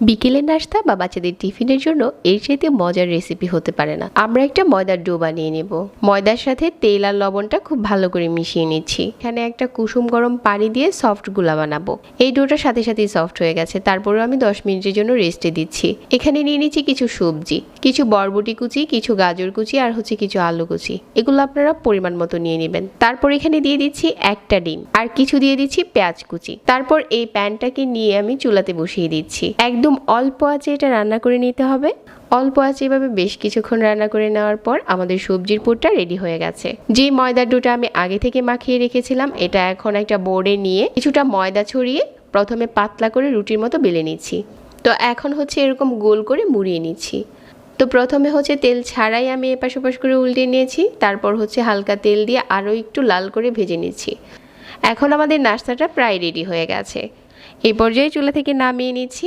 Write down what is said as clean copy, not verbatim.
বিকেলের নাস্তা বা বাচ্চাদের টিফিনের জন্য এর চাইতে মজার রেসিপি হতে পারে না। আমরা একটা ময়দার ডো বানিয়ে নেব। ময়দার সাথে তেল আর লবণটা খুব ভালো করে মিশিয়ে নিচ্ছি। এখানে একটা কুসুম গরম পানি দিয়ে সফট গুলা বানাবো। এই ডোটার সাথে সাথেই সফট হয়ে গেছে। তারপরেও আমি 10 মিনিটের জন্য রেস্টে দিচ্ছি। এখানে নিয়ে নিচ্ছি কিছু সবজি, কিছু বরবটি কুচি, কিছু গাজর কুচি আর কিছু আলু কুচি। এগুলো আপনারা পরিমাণ মতো নিয়ে নেবেন। তারপর এখানে দিয়ে দিচ্ছি একটা ডিম আর কিছু দিয়ে দিচ্ছি পেঁয়াজ কুচি। তারপর এই প্যানটাকে নিয়ে আমি চুলাতে বসিয়ে দিচ্ছি। একদম অল্প আঁচে এটা রান্না করে নিতে হবে। অল্প আঁচে এভাবে বেশ কিছুক্ষণ রান্না করে নেওয়ার পর আমাদের সবজির পুরটা রেডি হয়ে গেছে। যে ময়দার ডোটা আমি আগে থেকে মাখিয়ে রেখেছিলাম, এটা এখন একটা বোর্ডে নিয়ে কিছুটা ময়দা ছড়িয়ে প্রথমে পাতলা করে রুটির মতো বেলে নিচ্ছি। তো এখন এরকম গোল করে মুড়িয়ে নিচ্ছি। তো প্রথমে তেল ছাড়াই আমি এপাশ ওপাশ করে উল্টে নিয়েছি। তারপর হালকা তেল দিয়ে আরও একটু লাল করে ভেজে নিচ্ছি। এখন আমাদের নাস্তাটা প্রায় রেডি হয়ে গেছে। এই পর্যায়ে চুলা থেকে নামিয়ে নিচ্ছি।